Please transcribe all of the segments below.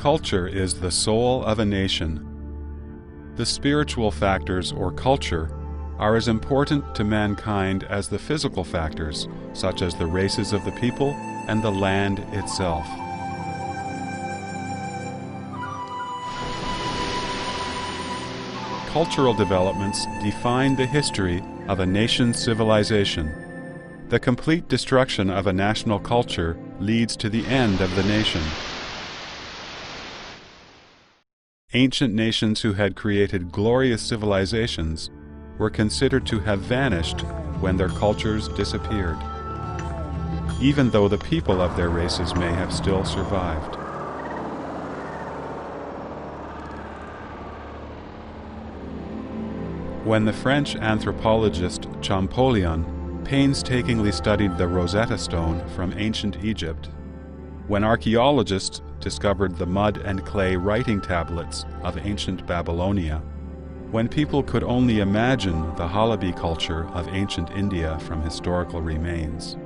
Culture is the soul of a nation. The spiritual factors, or culture, are as important to mankind as the physical factors, such as the races of the people and the land itself. Cultural developments define the history of a nation's civilization. The complete destruction of a national culture leads to the end of the nation. Ancient nations who had created glorious civilizations were considered to have vanished when their cultures disappeared, even though the people of their races may have still survived. When the French anthropologist Champollion painstakingly studied the Rosetta Stone from ancient Egypt, when archaeologists discovered the mud and clay writing tablets of ancient Babylonia, when people could only imagine the Halabi culture of ancient India from historical remains,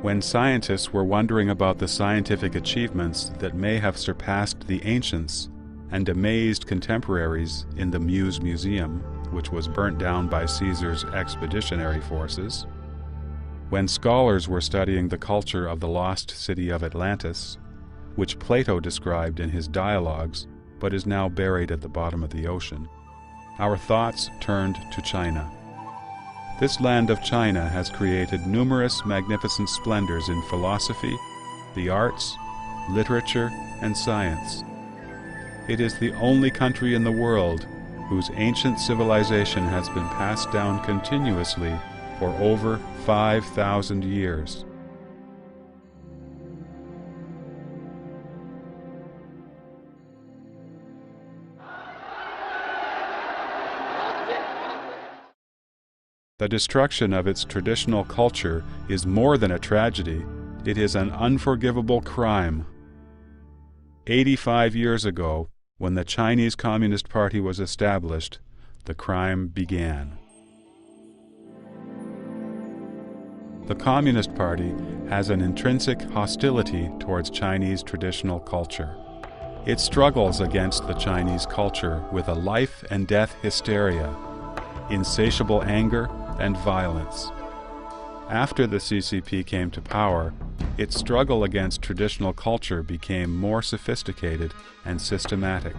when scientists were wondering about the scientific achievements that may have surpassed the ancients and amazed contemporaries in the Muse Museum, which was burnt down by Caesar's expeditionary forces, when scholars were studying the culture of the lost city of Atlantis, which Plato described in his dialogues but is now buried at the bottom of the ocean, our thoughts turned to China. This land of China has created numerous magnificent splendors in philosophy, the arts, literature, and science. It is the only country in the world whose ancient civilization has been passed down continuously for over 5,000 years. The destruction of its traditional culture is more than a tragedy, it is an unforgivable crime. 85 years ago, when the Chinese Communist Party was established, the crime began. The Communist Party has an intrinsic hostility towards Chinese traditional culture. It struggles against the Chinese culture with a life and death hysteria, insatiable anger, and violence. After the CCP came to power, its struggle against traditional culture became more sophisticated and systematic.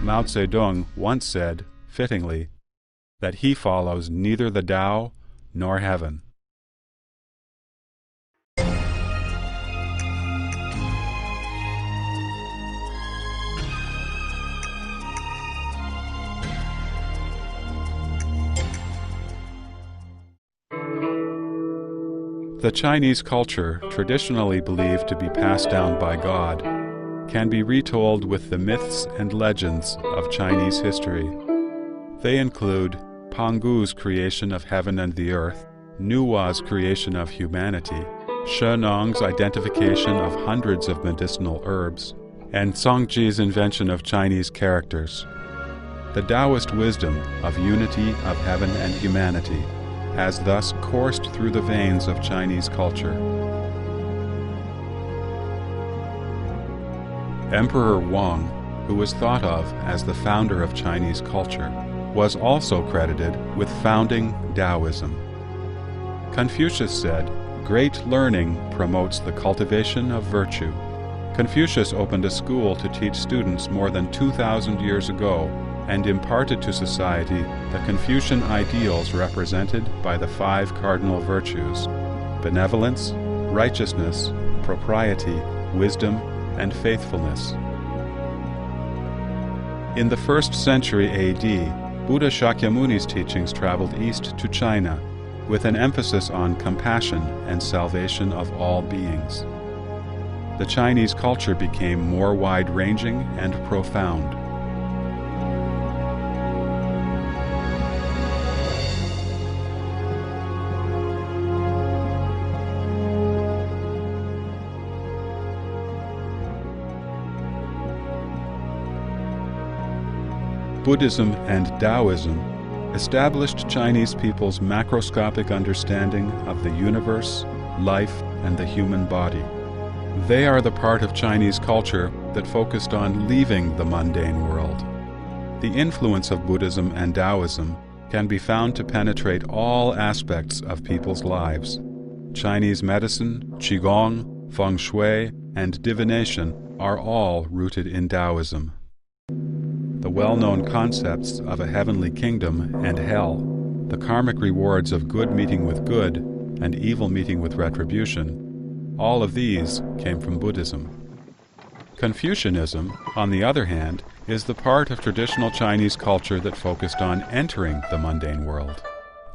Mao Zedong once said, fittingly, that he follows neither the Tao nor heaven. The Chinese culture, traditionally believed to be passed down by God, can be retold with the myths and legends of Chinese history. They include Pangu's creation of heaven and the earth, Nuwa's creation of humanity, Shennong's identification of hundreds of medicinal herbs, and Songji's invention of Chinese characters. The Taoist wisdom of unity of heaven and humanity has thus coursed through the veins of Chinese culture. Emperor Wang, who was thought of as the founder of Chinese culture, was also credited with founding Taoism. Confucius said, "Great learning promotes the cultivation of virtue." Confucius opened a school to teach students more than 2,000 years ago and imparted to society the Confucian ideals represented by the 5 cardinal virtues: benevolence, righteousness, propriety, wisdom, and faithfulness. In the 1st century AD, Buddha Shakyamuni's teachings traveled east to China, with an emphasis on compassion and salvation of all beings. The Chinese culture became more wide-ranging and profound. Buddhism and Taoism established Chinese people's macroscopic understanding of the universe, life, and the human body. They are the part of Chinese culture that focused on leaving the mundane world. The influence of Buddhism and Taoism can be found to penetrate all aspects of people's lives. Chinese medicine, Qigong, Feng Shui, and divination are all rooted in Taoism. The well-known concepts of a heavenly kingdom and hell, the karmic rewards of good meeting with good and evil meeting with retribution, all of these came from Buddhism. Confucianism, on the other hand, is the part of traditional Chinese culture that focused on entering the mundane world.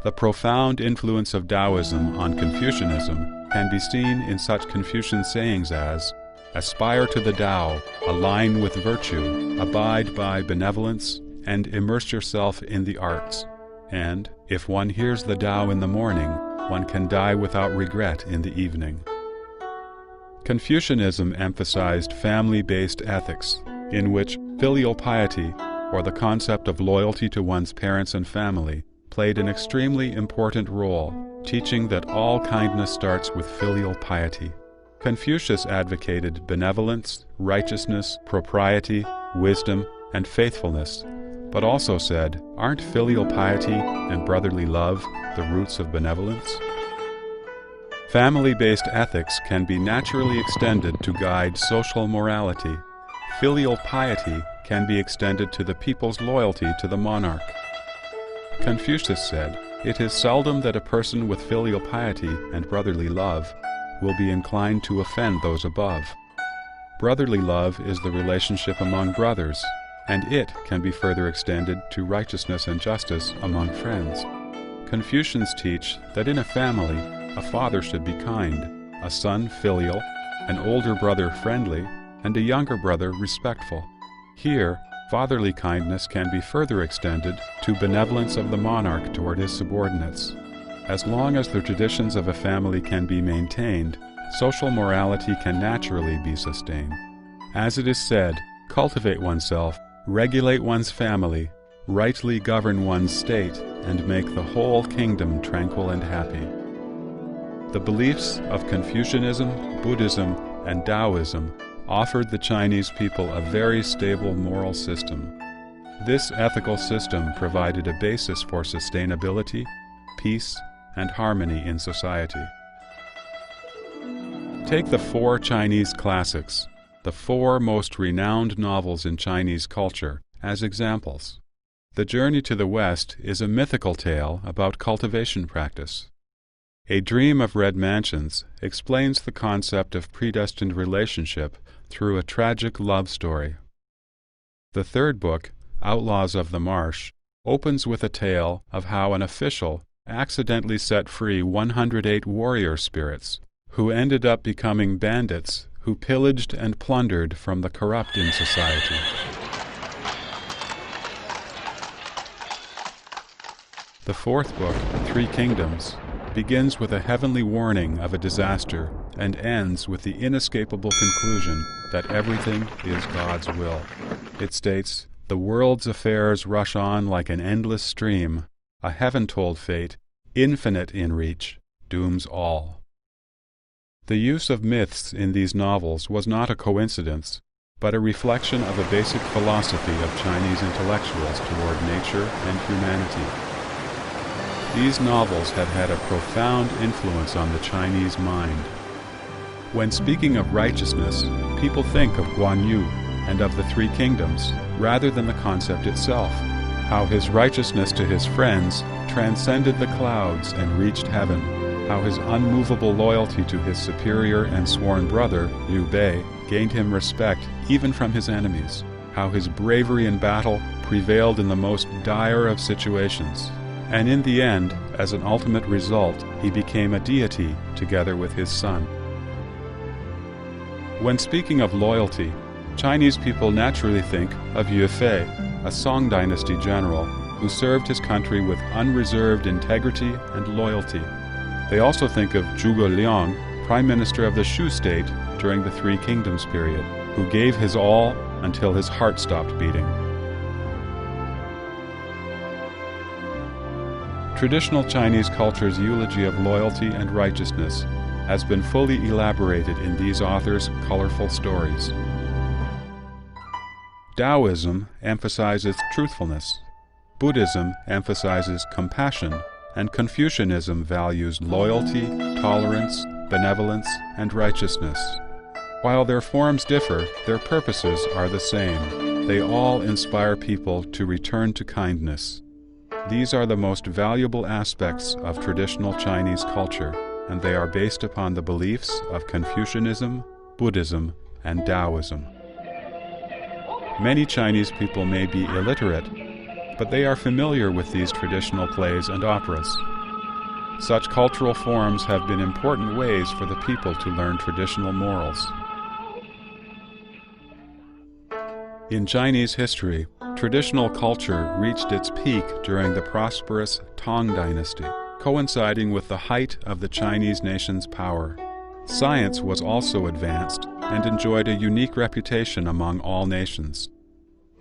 The profound influence of Taoism on Confucianism can be seen in such Confucian sayings as, "Aspire to the Tao, align with virtue, abide by benevolence, and immerse yourself in the arts," and, "If one hears the Tao in the morning, one can die without regret in the evening." Confucianism emphasized family-based ethics, in which filial piety, or the concept of loyalty to one's parents and family, played an extremely important role, teaching that all kindness starts with filial piety. Confucius advocated benevolence, righteousness, propriety, wisdom, and faithfulness, but also said, "Aren't filial piety and brotherly love the roots of benevolence?" Family-based ethics can be naturally extended to guide social morality. Filial piety can be extended to the people's loyalty to the monarch. Confucius said, "It is seldom that a person with filial piety and brotherly love will be inclined to offend those above. Brotherly love is the relationship among brothers, and it can be further extended to righteousness and justice among friends." Confucians teach that in a family, a father should be kind, a son filial, an older brother friendly, and a younger brother respectful. Here, fatherly kindness can be further extended to benevolence of the monarch toward his subordinates. As long as the traditions of a family can be maintained, social morality can naturally be sustained. As it is said, cultivate oneself, regulate one's family, rightly govern one's state, and make the whole kingdom tranquil and happy. The beliefs of Confucianism, Buddhism, and Taoism offered the Chinese people a very stable moral system. This ethical system provided a basis for sustainability, peace, and harmony in society. Take the 4 Chinese classics, the 4 most renowned novels in Chinese culture, as examples. The Journey to the West is a mythical tale about cultivation practice. A Dream of Red Mansions explains the concept of predestined relationship through a tragic love story. The third book, Outlaws of the Marsh, opens with a tale of how an official accidentally set free 108 warrior spirits, who ended up becoming bandits who pillaged and plundered from the corrupt in society. The fourth book, Three Kingdoms, begins with a heavenly warning of a disaster and ends with the inescapable conclusion that everything is God's will. It states, "The world's affairs rush on like an endless stream. A heaven-told fate, infinite in reach, dooms all." The use of myths in these novels was not a coincidence, but a reflection of a basic philosophy of Chinese intellectuals toward nature and humanity. These novels have had a profound influence on the Chinese mind. When speaking of righteousness, people think of Guan Yu and of the Three Kingdoms, rather than the concept itself, how his righteousness to his friends transcended the clouds and reached heaven, how his unmovable loyalty to his superior and sworn brother, Liu Bei, gained him respect even from his enemies, how his bravery in battle prevailed in the most dire of situations, and in the end, as an ultimate result, he became a deity together with his son. When speaking of loyalty, Chinese people naturally think of Yue Fei, a Song dynasty general who served his country with unreserved integrity and loyalty. They also think of Zhuge Liang, Prime Minister of the Shu state during the Three Kingdoms period, who gave his all until his heart stopped beating. Traditional Chinese culture's eulogy of loyalty and righteousness has been fully elaborated in these authors' colorful stories. Taoism emphasizes truthfulness. Buddhism emphasizes compassion, and Confucianism values loyalty, tolerance, benevolence, and righteousness. While their forms differ, their purposes are the same. They all inspire people to return to kindness. These are the most valuable aspects of traditional Chinese culture, and they are based upon the beliefs of Confucianism, Buddhism, and Taoism. Many Chinese people may be illiterate, but they are familiar with these traditional plays and operas. Such cultural forms have been important ways for the people to learn traditional morals. In Chinese history, traditional culture reached its peak during the prosperous Tang Dynasty, coinciding with the height of the Chinese nation's power. Science was also advanced and enjoyed a unique reputation among all nations.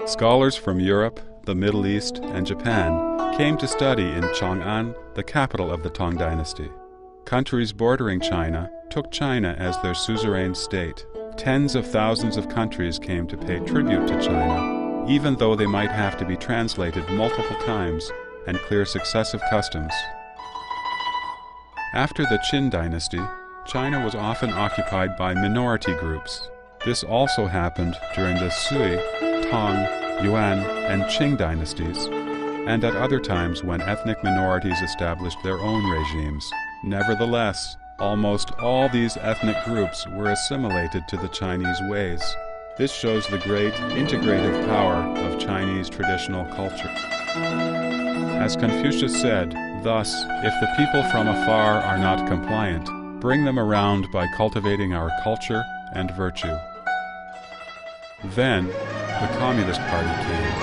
Scholars from Europe, the Middle East, and Japan came to study in Chang'an, the capital of the Tang Dynasty. Countries bordering China took China as their suzerain state. Tens of thousands of countries came to pay tribute to China, even though they might have to be translated multiple times and clear successive customs. After the Qin dynasty, China was often occupied by minority groups. This also happened during the Sui, Tang, Yuan, and Qing dynasties, and at other times when ethnic minorities established their own regimes. Nevertheless, almost all these ethnic groups were assimilated to the Chinese ways. This shows the great integrative power of Chinese traditional culture. As Confucius said, thus, if the people from afar are not compliant, bring them around by cultivating our culture and virtue. Then, the Communist Party came.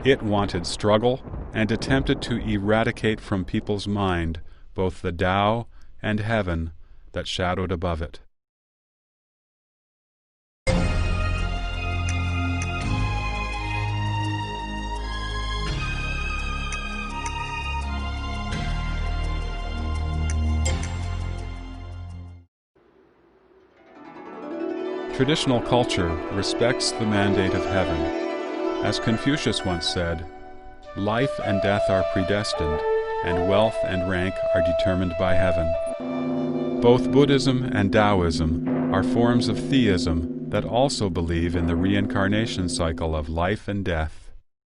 It wanted struggle and attempted to eradicate from people's mind both the Tao and heaven that shadowed above it. Traditional culture respects the mandate of heaven. As Confucius once said, life and death are predestined, and wealth and rank are determined by heaven. Both Buddhism and Taoism are forms of theism that also believe in the reincarnation cycle of life and death,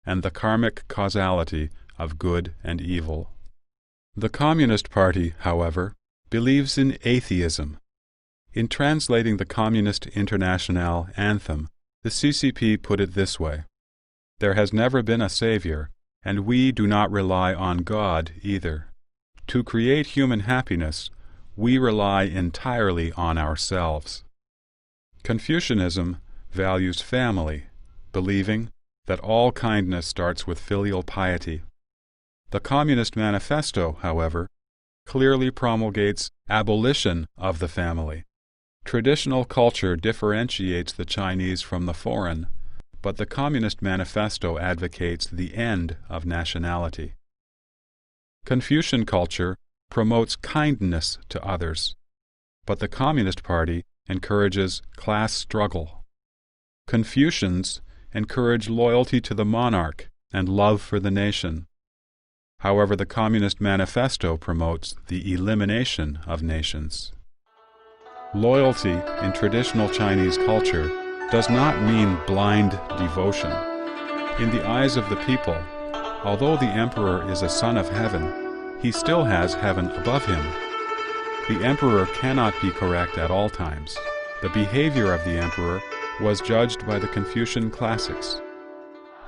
and the karmic causality of good and evil. The Communist Party, however, believes in atheism. In translating the Communist Internationale anthem, the CCP put it this way: "There has never been a savior, and we do not rely on God either. To create human happiness, we rely entirely on ourselves." Confucianism values family, believing that all kindness starts with filial piety. The Communist Manifesto, however, clearly promulgates abolition of the family. Traditional culture differentiates the Chinese from the foreign, but the Communist Manifesto advocates the end of nationality. Confucian culture promotes kindness to others, but the Communist Party encourages class struggle. Confucians encourage loyalty to the monarch and love for the nation. However, the Communist Manifesto promotes the elimination of nations. Loyalty in traditional Chinese culture does not mean blind devotion. In the eyes of the people, although the emperor is a son of heaven, he still has heaven above him. The emperor cannot be correct at all times. The behavior of the emperor was judged by the Confucian classics.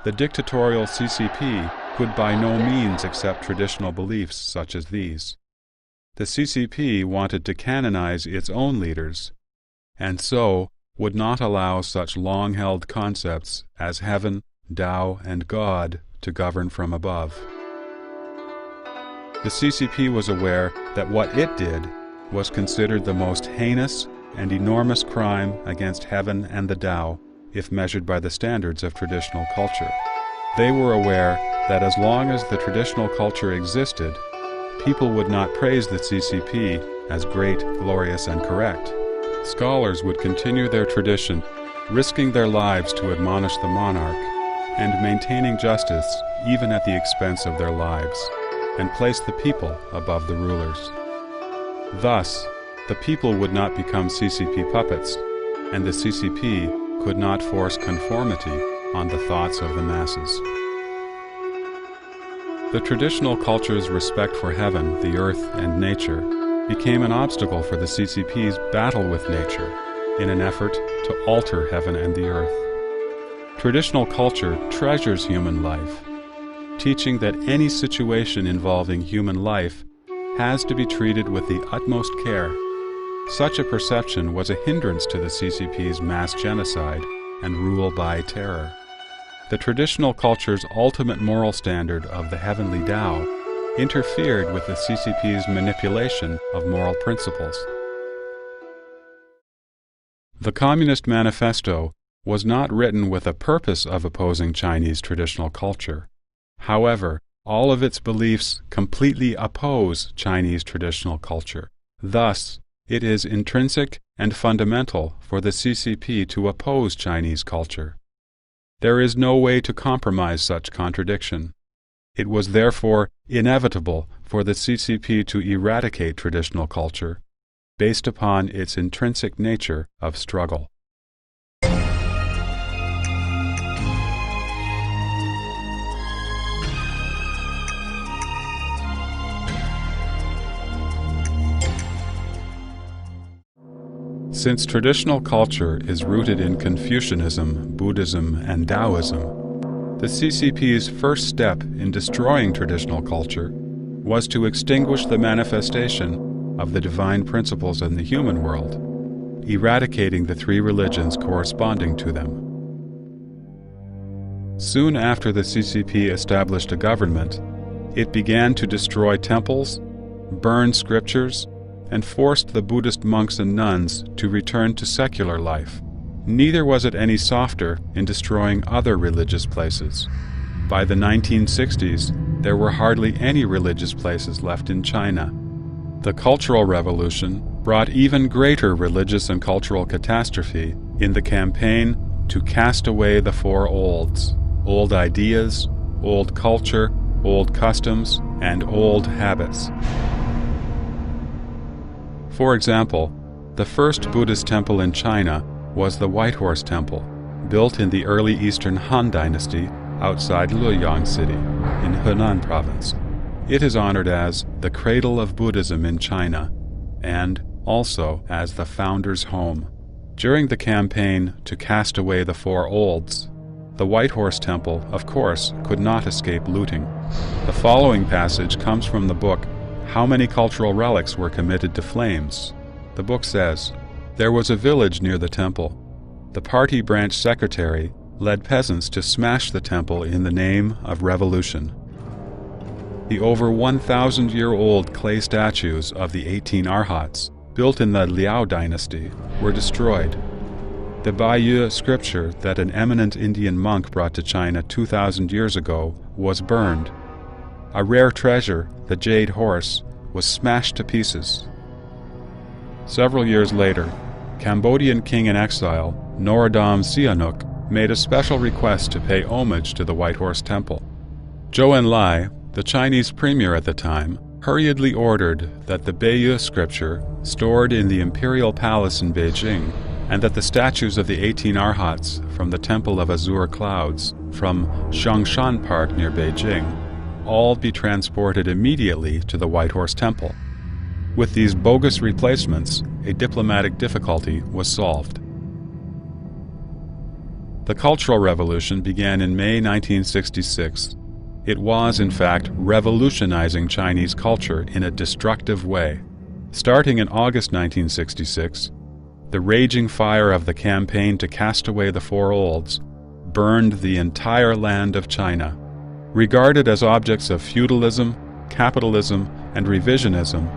The dictatorial CCP could by no means accept traditional beliefs such as these. The CCP wanted to canonize its own leaders, and so would not allow such long-held concepts as heaven, Tao, and God to govern from above. The CCP was aware that what it did was considered the most heinous and enormous crime against heaven and the Tao if measured by the standards of traditional culture. They were aware that as long as the traditional culture existed, people would not praise the CCP as great, glorious, and correct. Scholars would continue their tradition, risking their lives to admonish the monarch, and maintaining justice even at the expense of their lives, and place the people above the rulers. Thus, the people would not become CCP puppets, and the CCP could not force conformity on the thoughts of the masses. The traditional culture's respect for heaven, the earth, and nature became an obstacle for the CCP's battle with nature in an effort to alter heaven and the earth. Traditional culture treasures human life, teaching that any situation involving human life has to be treated with the utmost care. Such a perception was a hindrance to the CCP's mass genocide and rule by terror. The traditional culture's ultimate moral standard of the heavenly Tao interfered with the CCP's manipulation of moral principles. The Communist Manifesto was not written with a purpose of opposing Chinese traditional culture. However, all of its beliefs completely oppose Chinese traditional culture. Thus, it is intrinsic and fundamental for the CCP to oppose Chinese culture. There is no way to compromise such contradiction. It was therefore inevitable for the CCP to eradicate traditional culture, based upon its intrinsic nature of struggle. Since traditional culture is rooted in Confucianism, Buddhism, and Taoism, the CCP's first step in destroying traditional culture was to extinguish the manifestation of the divine principles in the human world, eradicating the three religions corresponding to them. Soon after the CCP established a government, it began to destroy temples, burn scriptures, and forced the Buddhist monks and nuns to return to secular life. Neither was it any softer in destroying other religious places. By the 1960s, there were hardly any religious places left in China. The Cultural Revolution brought even greater religious and cultural catastrophe in the campaign to cast away the four olds: old ideas, old culture, old customs, and old habits. For example, the first Buddhist temple in China was the White Horse Temple, built in the early Eastern Han Dynasty outside Luoyang City in Henan Province. It is honored as the cradle of Buddhism in China and also as the founder's home. During the campaign to cast away the four olds, the White Horse Temple, of course, could not escape looting. The following passage comes from the book How Many Cultural Relics Were Committed to Flames? The book says, "There was a village near the temple. The party branch secretary led peasants to smash the temple in the name of revolution. The over 1,000-year-old clay statues of the 18 Arhats, built in the Liao dynasty, were destroyed. The Baiyu scripture that an eminent Indian monk brought to China 2,000 years ago was burned. A rare treasure, the jade horse, was smashed to pieces." Several years later, Cambodian king in exile, Norodom Sihanouk, made a special request to pay homage to the White Horse Temple. Zhou Enlai, the Chinese premier at the time, hurriedly ordered that the Baiyu scripture, stored in the imperial palace in Beijing, and that the statues of the 18 Arhats from the Temple of Azure Clouds from Xiangshan Park near Beijing all be transported immediately to the White Horse Temple. With these bogus replacements, a diplomatic difficulty was solved. The Cultural Revolution began in May 1966. It was, in fact, revolutionizing Chinese culture in a destructive way. Starting in August 1966, the raging fire of the campaign to cast away the four olds burned the entire land of China. Regarded as objects of feudalism, capitalism, and revisionism,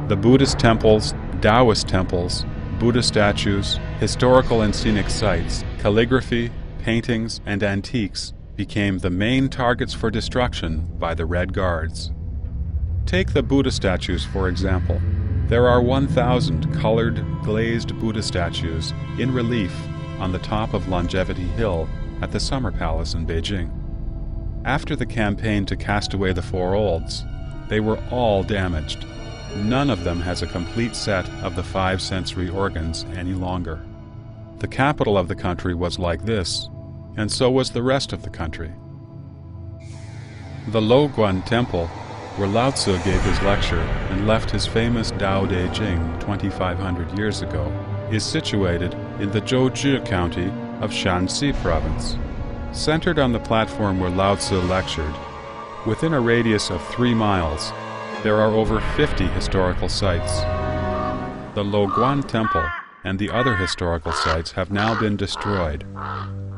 the Buddhist temples, Taoist temples, Buddha statues, historical and scenic sites, calligraphy, paintings, and antiques became the main targets for destruction by the Red Guards. Take the Buddha statues, for example. There are 1,000 colored, glazed Buddha statues in relief on the top of Longevity Hill at the Summer Palace in Beijing. After the campaign to cast away the four olds, they were all damaged. None of them has a complete set of the 5 sensory organs any longer. The capital of the country was like this, and so was the rest of the country. The Luoguan Temple, where Lao Tzu gave his lecture and left his famous Tao De Jing 2,500 years ago, is situated in the Zhouzhi County of Shanxi Province. Centered on the platform where Lao Tzu lectured, within a radius of 3 miles, there are over 50 historical sites. The Luoguan Temple and the other historical sites have now been destroyed,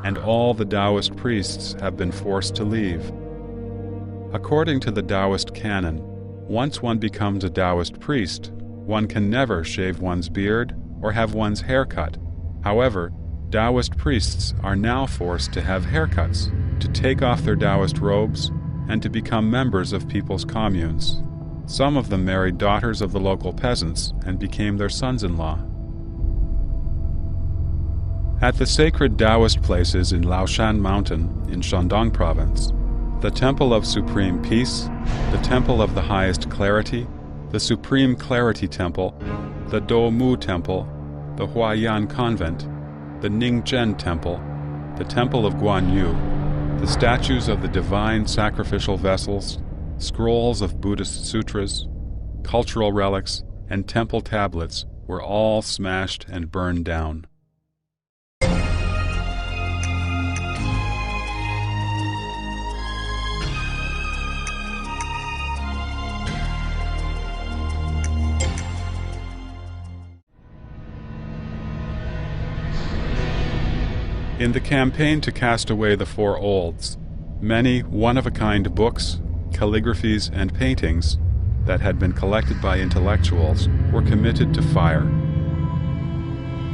and all the Taoist priests have been forced to leave. According to the Taoist canon, once one becomes a Taoist priest, one can never shave one's beard or have one's hair cut. However, Taoist priests are now forced to have haircuts, to take off their Taoist robes, and to become members of people's communes. Some of them married daughters of the local peasants and became their sons-in-law. At the sacred Taoist places in Laoshan Mountain in Shandong Province, the Temple of Supreme Peace, the Temple of the Highest Clarity, the Supreme Clarity Temple, the Doumu Temple, the Huayan Convent, the Ningzhen Temple, the Temple of Guan Yu, the statues of the divine sacrificial vessels, scrolls of Buddhist sutras, cultural relics, and temple tablets were all smashed and burned down. In the campaign to cast away the four olds, many one-of-a-kind books, calligraphies, and paintings that had been collected by intellectuals were committed to fire.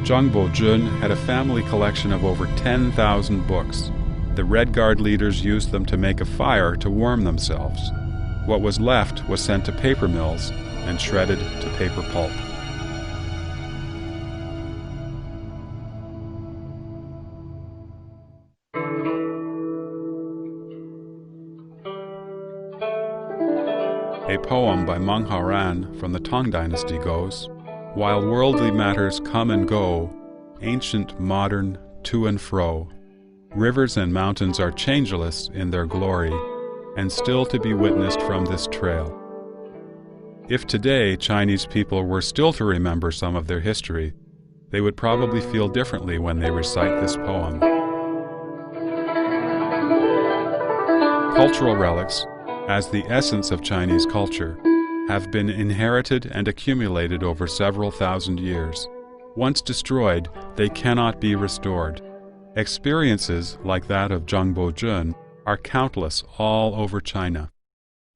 Zhang Bojun had a family collection of over 10,000 books. The Red Guard leaders used them to make a fire to warm themselves. What was left was sent to paper mills and shredded to paper pulp. A poem by Meng Haoran from the Tang Dynasty goes, "While worldly matters come and go, ancient, modern, to and fro, rivers and mountains are changeless in their glory, and still to be witnessed from this trail." If today Chinese people were still to remember some of their history, they would probably feel differently when they recite this poem. Cultural relics, as the essence of Chinese culture, have been inherited and accumulated over several thousand years. Once destroyed, they cannot be restored. Experiences like that of Zhang Bojun are countless all over China.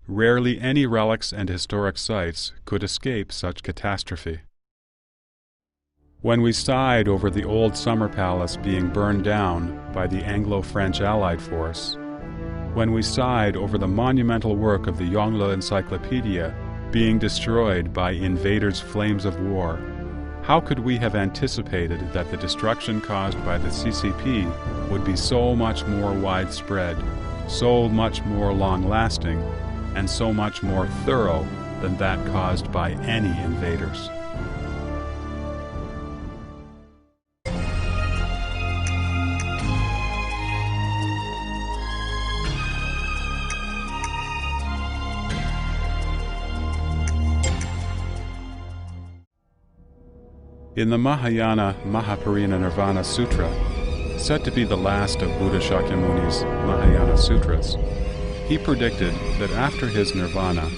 Rarely any relics and historic sites could escape such catastrophe. When we sighed over the old summer palace being burned down by the Anglo-French Allied force, when we sighed over the monumental work of the Yongle Encyclopedia being destroyed by invaders' flames of war, how could we have anticipated that the destruction caused by the CCP would be so much more widespread, so much more long-lasting, and so much more thorough than that caused by any invaders? In the Mahayana Mahaparinirvana Sutra, said to be the last of Buddha Shakyamuni's Mahayana Sutras, he predicted that after his nirvana,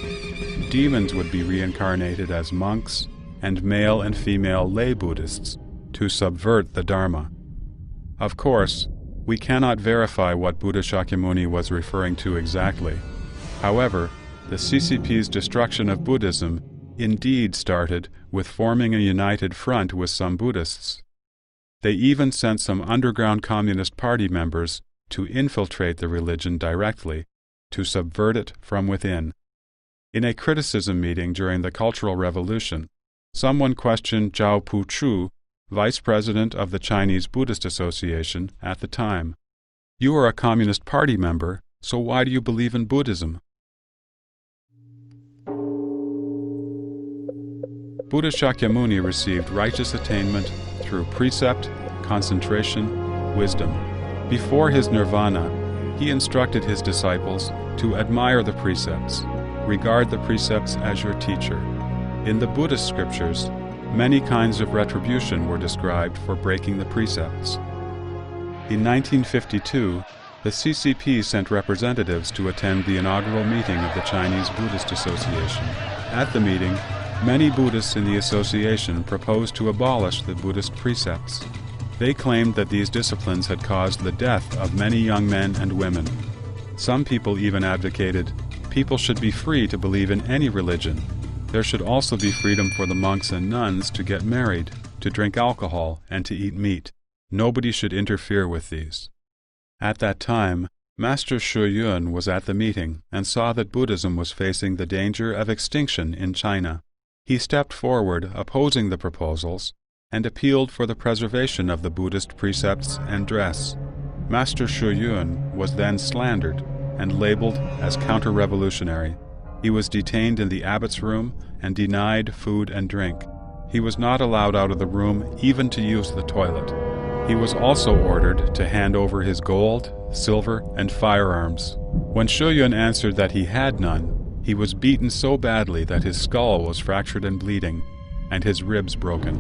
demons would be reincarnated as monks and male and female lay Buddhists to subvert the Dharma. Of course, we cannot verify what Buddha Shakyamuni was referring to exactly. However, the CCP's destruction of Buddhism indeed started with forming a united front with some Buddhists. They even sent some underground Communist Party members to infiltrate the religion directly, to subvert it from within. In a criticism meeting during the Cultural Revolution, Someone questioned Zhao Puchu, vice president of the Chinese Buddhist Association at the time. "You are a Communist Party member, so why do you believe in Buddhism?" Buddha Shakyamuni received righteous attainment through precept, concentration, wisdom. Before his nirvana, he instructed his disciples to admire the precepts, regard the precepts as your teacher. In the Buddhist scriptures, many kinds of retribution were described for breaking the precepts. In 1952, the CCP sent representatives to attend the inaugural meeting of the Chinese Buddhist Association. At the meeting, many Buddhists in the association proposed to abolish the Buddhist precepts. They claimed that these disciplines had caused the death of many young men and women. Some people even advocated people should be free to believe in any religion. There should also be freedom for the monks and nuns to get married, to drink alcohol, and to eat meat. Nobody should interfere with these. At that time, Master Xu Yun was at the meeting and saw that Buddhism was facing the danger of extinction in China. He stepped forward opposing the proposals and appealed for the preservation of the Buddhist precepts and dress. Master Xu Yun was then slandered and labeled as counter-revolutionary. He was detained in the abbot's room and denied food and drink. He was not allowed out of the room even to use the toilet. He was also ordered to hand over his gold, silver, and firearms. When Xu Yun answered that he had none, he was beaten so badly that his skull was fractured and bleeding, and his ribs broken.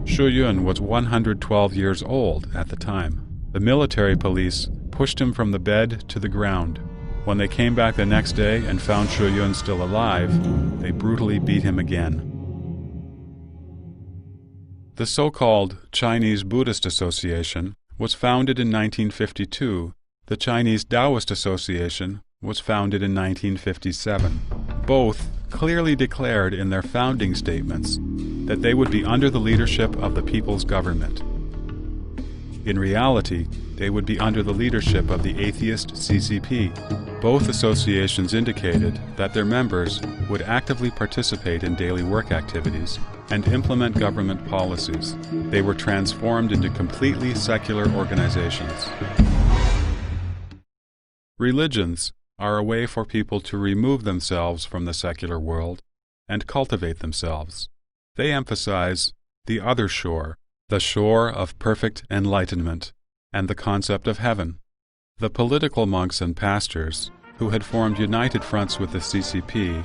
Xu Yun was 112 years old at the time. The military police pushed him from the bed to the ground. When they came back the next day and found Xu Yun still alive, they brutally beat him again. The so-called Chinese Buddhist Association was founded in 1952. The Chinese Taoist Association was founded in 1957. Both clearly declared in their founding statements that they would be under the leadership of the people's government. In reality, they would be under the leadership of the atheist CCP. Both associations indicated that their members would actively participate in daily work activities and implement government policies. They were transformed into completely secular organizations. Religions are a way for people to remove themselves from the secular world and cultivate themselves. They emphasize the other shore, the shore of perfect enlightenment, and the concept of heaven. The political monks and pastors, who had formed united fronts with the CCP,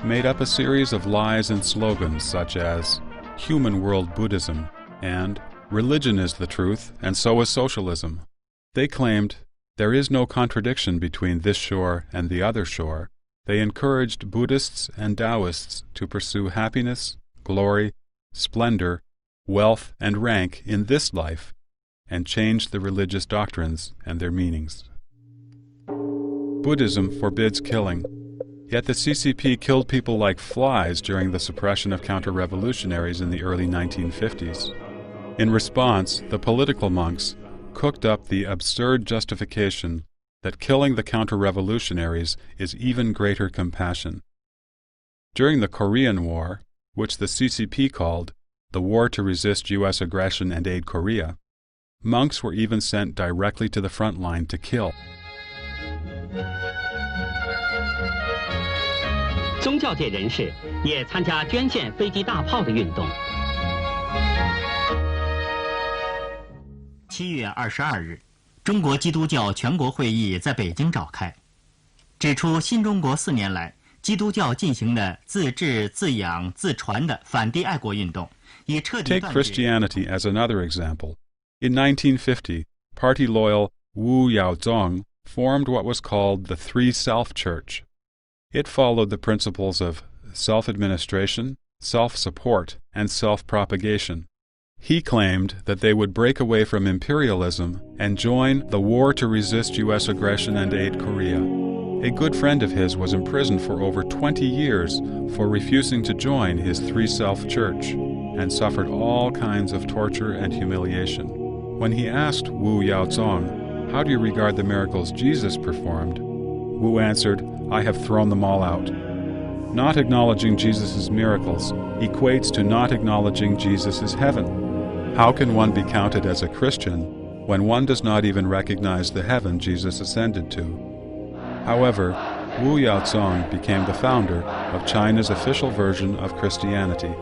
made up a series of lies and slogans such as "Human World Buddhism" and "Religion is the truth, and so is socialism." They claimed there is no contradiction between this shore and the other shore. They encouraged Buddhists and Taoists to pursue happiness, glory, splendor, wealth, and rank in this life, and changed the religious doctrines and their meanings. Buddhism forbids killing, yet the CCP killed people like flies during the suppression of counter-revolutionaries in the early 1950s. In response, the political monks cooked up the absurd justification that killing the counter-revolutionaries is even greater compassion. During the Korean War, which the CCP called the War to Resist U.S. Aggression and Aid Korea, monks were even sent directly to the front line to kill. 宗教界人士也参加捐献飞机大炮的运动。7月22日，中国基督教全国会议在北京召开，指出新中国4年来，基督教进行的自治、自养、自传的反帝爱国运动，以彻底 Take Christianity as another example. In 1950, party-loyal Wu Yaozong formed what was called the Three Self Church. It followed the principles of self-administration, self-support, and self-propagation. He claimed that they would break away from imperialism and join the war to resist U.S. aggression and aid Korea. A good friend of his was imprisoned for over 20 years for refusing to join his Three Self Church and suffered all kinds of torture and humiliation. When he asked Wu Yaozong, "How do you regard the miracles Jesus performed?" Wu answered, "I have thrown them all out." Not acknowledging Jesus' miracles equates to not acknowledging Jesus' heaven. How can one be counted as a Christian when one does not even recognize the heaven Jesus ascended to? However, Wu Yaozong became the founder of China's official version of Christianity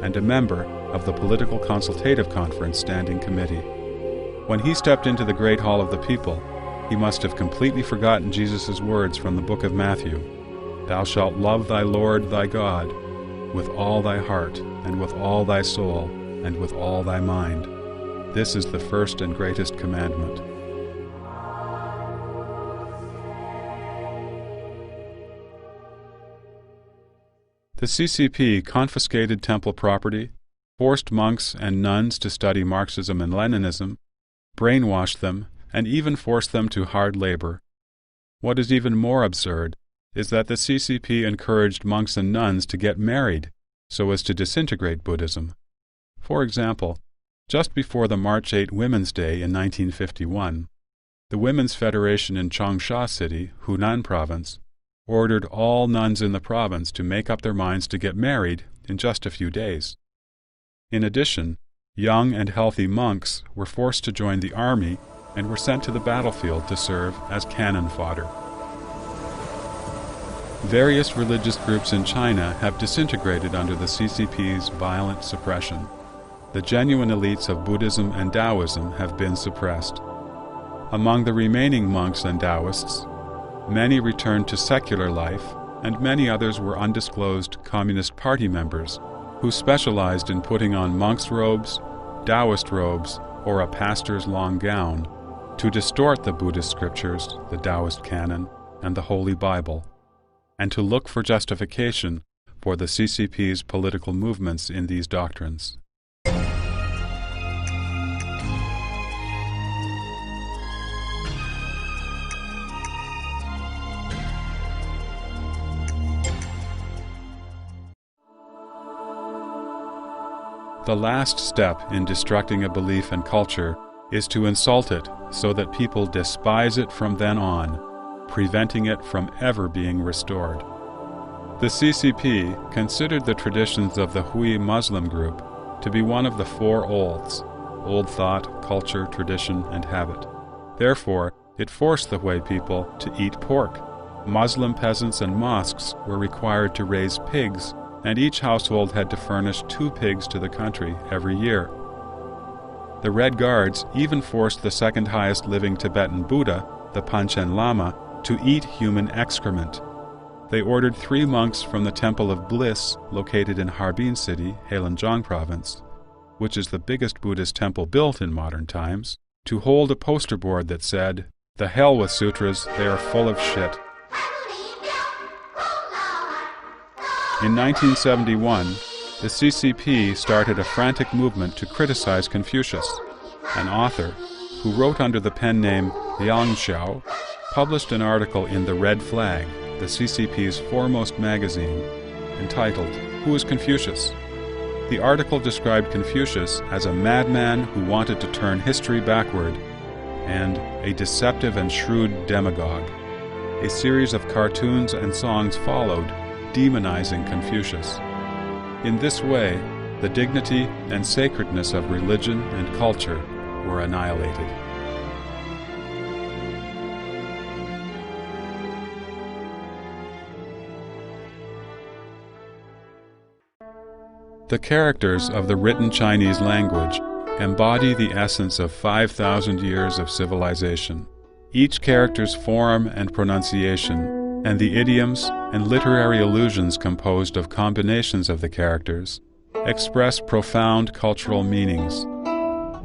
and a member of the Political Consultative Conference Standing Committee. When he stepped into the Great Hall of the People, he must have completely forgotten Jesus' words from the book of Matthew, "Thou shalt love thy Lord thy God with all thy heart, and with all thy soul, and with all thy mind. This is the first and greatest commandment." The CCP confiscated temple property, forced monks and nuns to study Marxism and Leninism, brainwashed them, and even forced them to hard labor. What is even more absurd is that the CCP encouraged monks and nuns to get married so as to disintegrate Buddhism. For example, just before the March 8 Women's Day in 1951, the Women's Federation in Changsha City, Hunan Province, ordered all nuns in the province to make up their minds to get married in just a few days. In addition, young and healthy monks were forced to join the army and were sent to the battlefield to serve as cannon fodder. Various religious groups in China have disintegrated under the CCP's violent suppression. The genuine elites of Buddhism and Taoism have been suppressed. Among the remaining monks and Taoists, many returned to secular life, and many others were undisclosed Communist Party members who specialized in putting on monk's robes, Taoist robes, or a pastor's long gown to distort the Buddhist scriptures, the Taoist canon, and the Holy Bible, and to look for justification for the CCP's political movements in these doctrines. The last step in destructing a belief and culture is to insult it so that people despise it from then on, preventing it from ever being restored. The CCP considered the traditions of the Hui Muslim group to be one of the four olds: old thought, culture, tradition, and habit. Therefore, it forced the Hui people to eat pork. Muslim peasants and mosques were required to raise pigs, and each household had to furnish 2 pigs to the country every year. The Red Guards even forced the second highest living Tibetan Buddha, the Panchen Lama, to eat human excrement. They ordered 3 monks from the Temple of Bliss, located in Harbin City, Heilongjiang Province, which is the biggest Buddhist temple built in modern times, to hold a poster board that said, "The hell with sutras, they are full of shit." In 1971, the CCP started a frantic movement to criticize Confucius. An author, who wrote under the pen name Liang Xiao, published an article in The Red Flag, the CCP's foremost magazine, entitled, "Who is Confucius?" The article described Confucius as a madman who wanted to turn history backward and a deceptive and shrewd demagogue. A series of cartoons and songs followed, demonizing Confucius. In this way, the dignity and sacredness of religion and culture were annihilated. The characters of the written Chinese language embody the essence of 5,000 years of civilization. Each character's form and pronunciation, and the idioms and literary allusions composed of combinations of the characters, express profound cultural meanings.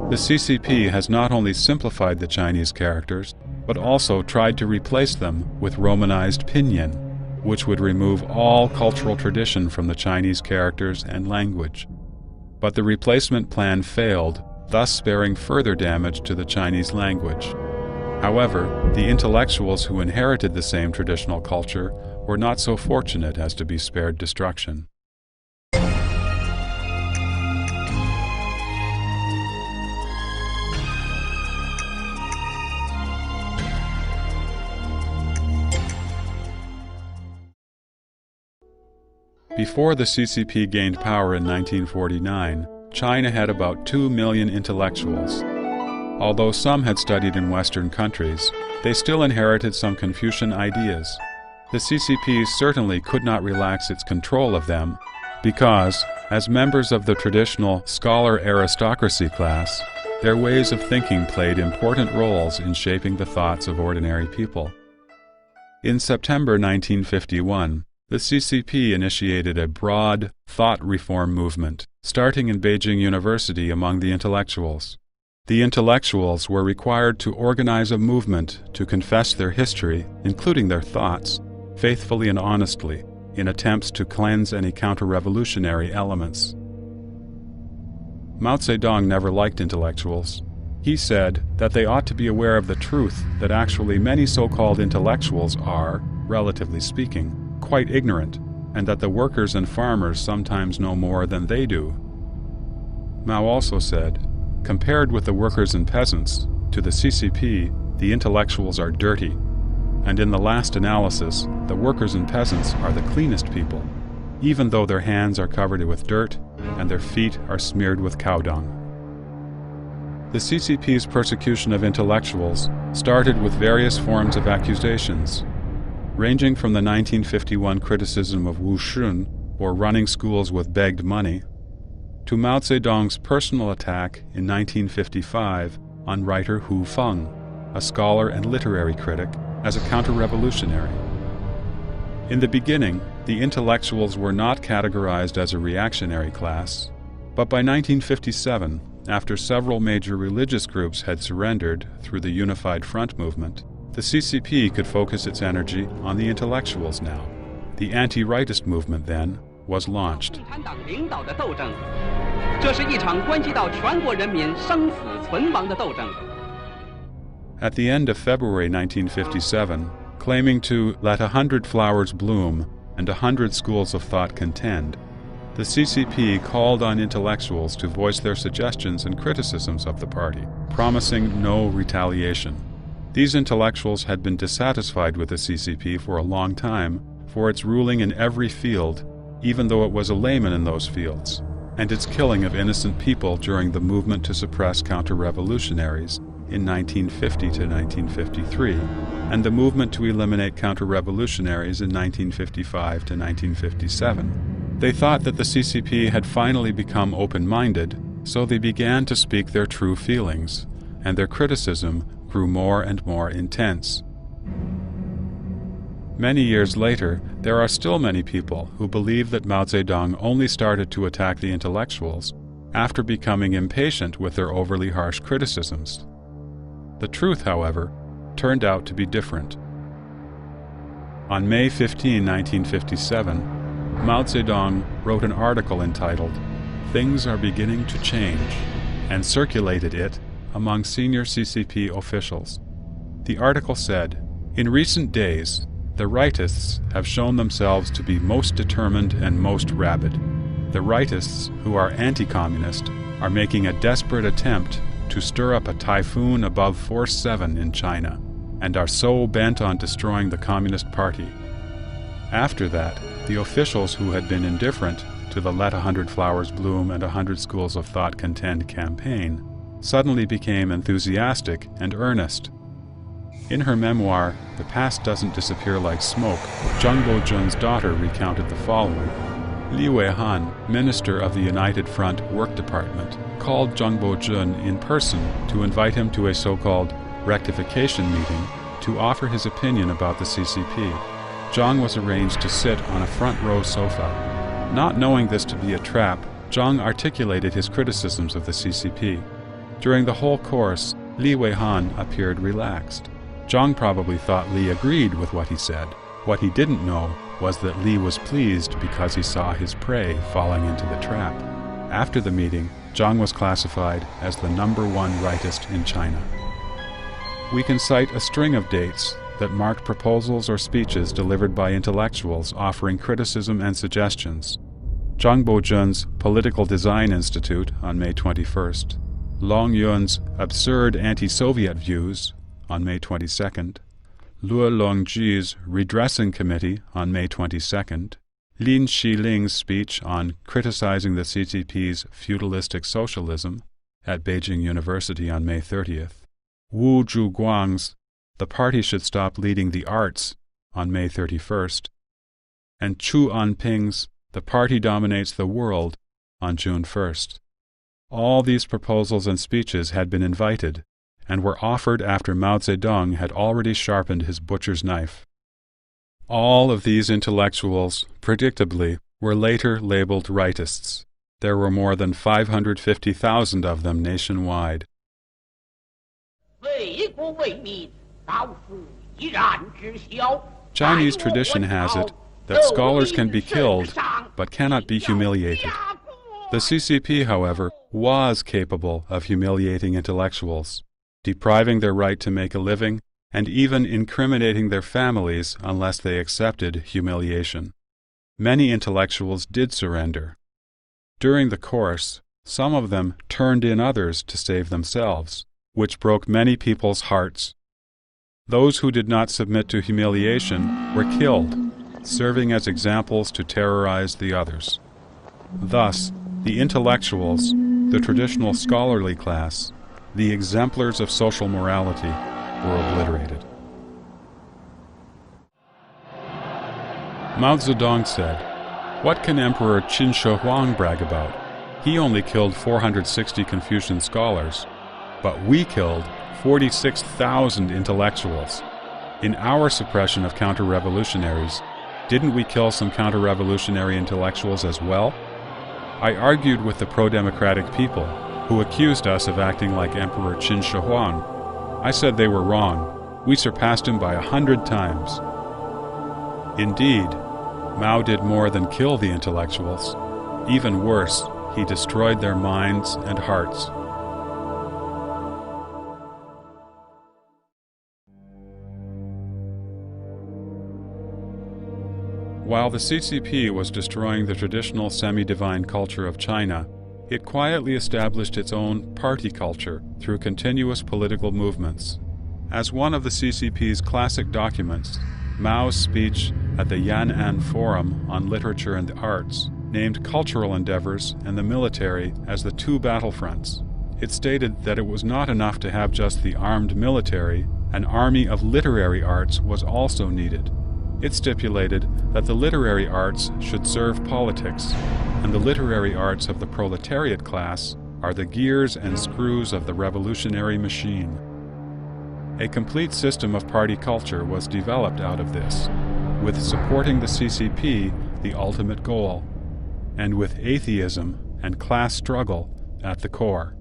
The CCP has not only simplified the Chinese characters, but also tried to replace them with Romanized pinyin, which would remove all cultural tradition from the Chinese characters and language. But the replacement plan failed, thus sparing further damage to the Chinese language. However, the intellectuals who inherited the same traditional culture were not so fortunate as to be spared destruction. Before the CCP gained power in 1949, China had about 2 million intellectuals. Although some had studied in Western countries, they still inherited some Confucian ideas. The CCP certainly could not relax its control of them because, as members of the traditional scholar aristocracy class, their ways of thinking played important roles in shaping the thoughts of ordinary people. In September 1951, the CCP initiated a broad thought reform movement, starting in Beijing University among the intellectuals. The intellectuals were required to organize a movement to confess their history, including their thoughts, faithfully and honestly, in attempts to cleanse any counter-revolutionary elements. Mao Zedong never liked intellectuals. He said that they ought to be aware of the truth that actually many so-called intellectuals are, relatively speaking, quite ignorant, and that the workers and farmers sometimes know more than they do. Mao also said, compared with the workers and peasants, to the CCP, the intellectuals are dirty, and in the last analysis, the workers and peasants are the cleanest people, even though their hands are covered with dirt and their feet are smeared with cow dung. The CCP's persecution of intellectuals started with various forms of accusations, ranging from the 1951 criticism of wushun, or running schools with begged money, to Mao Zedong's personal attack in 1955 on writer Hu Feng, a scholar and literary critic, as a counter-revolutionary. In the beginning, the intellectuals were not categorized as a reactionary class, but by 1957, after several major religious groups had surrendered through the Unified Front movement, the CCP could focus its energy on the intellectuals now. The anti-rightist movement, then, was launched. At the end of February 1957, claiming to let 100 flowers bloom and 100 schools of thought contend, the CCP called on intellectuals to voice their suggestions and criticisms of the party, promising no retaliation. These intellectuals had been dissatisfied with the CCP for a long time for its ruling in every field, even though it was a layman in those fields, and its killing of innocent people during the movement to suppress counter-revolutionaries in 1950 to 1953, and the movement to eliminate counter-revolutionaries in 1955 to 1957. They thought that the CCP had finally become open-minded, so they began to speak their true feelings, and their criticism grew more and more intense. Many years later, there are still many people who believe that Mao Zedong only started to attack the intellectuals after becoming impatient with their overly harsh criticisms. The truth, however, turned out to be different. On May 15, 1957, Mao Zedong wrote an article entitled, "Things Are Beginning to Change," and circulated it among senior CCP officials. The article said, "In recent days, the rightists have shown themselves to be most determined and most rabid. The rightists, who are anti-communist, are making a desperate attempt to stir up a typhoon above force 7 in China, and are so bent on destroying the Communist Party." After that, the officials who had been indifferent to the Let 100 Flowers Bloom and 100 Schools of Thought Contend campaign suddenly became enthusiastic and earnest. In her memoir, The Past Doesn't Disappear Like Smoke, Jiang Bo-jun's daughter recounted the following. Li Weihan, minister of the United Front Work Department, called Jiang Bo-jun in person to invite him to a so-called rectification meeting to offer his opinion about the CCP. Jiang was arranged to sit on a front row sofa. Not knowing this to be a trap, Jiang articulated his criticisms of the CCP. During the whole course, Li Weihan appeared relaxed. Jiang probably thought Li agreed with what he said. What he didn't know was that Li was pleased because he saw his prey falling into the trap. After the meeting, Jiang was classified as the #1 rightist in China. We can cite a string of dates that marked proposals or speeches delivered by intellectuals offering criticism and suggestions. Jiang Bo-jun's Political Design Institute on May 21st, Long Yun's Absurd Anti-Soviet Views on May 22nd, Luo Longji's Redressing Committee on May 22nd, Lin Xiling's speech on criticizing the CCP's feudalistic socialism at Beijing University on May 30th, Wu Zhuguang's "The party should stop leading the arts" on May 31st, and Chu Anping's "The party dominates the world" on June 1st. All these proposals and speeches had been invited and were offered after Mao Zedong had already sharpened his butcher's knife. All of these intellectuals, predictably, were later labeled rightists. There were more than 550,000 of them nationwide. Chinese tradition has it that scholars can be killed but cannot be humiliated. The CCP, however, was capable of humiliating intellectuals, depriving their right to make a living, and even incriminating their families unless they accepted humiliation. Many intellectuals did surrender. During the course, some of them turned in others to save themselves, which broke many people's hearts. Those who did not submit to humiliation were killed, serving as examples to terrorize the others. Thus, the intellectuals, the traditional scholarly class, the exemplars of social morality, were obliterated. Mao Zedong said, "What can Emperor Qin Shi Huang brag about? He only killed 460 Confucian scholars, but we killed 46,000 intellectuals. In our suppression of counter-revolutionaries, didn't we kill some counter-revolutionary intellectuals as well?" I argued with the pro-democratic people, who accused us of acting like Emperor Qin Shi Huang. I said they were wrong. We surpassed him by 100 times. Indeed, Mao did more than kill the intellectuals. Even worse, he destroyed their minds and hearts. While the CCP was destroying the traditional semi-divine culture of China, it quietly established its own party culture through continuous political movements. As one of the CCP's classic documents, Mao's speech at the Yan'an Forum on Literature and the Arts named cultural endeavors and the military as the two battlefronts. It stated that it was not enough to have just the armed military, an army of literary arts was also needed. It stipulated that the literary arts should serve politics, and the literary arts of the proletariat class are the gears and screws of the revolutionary machine. A complete system of party culture was developed out of this, with supporting the CCP the ultimate goal, and with atheism and class struggle at the core.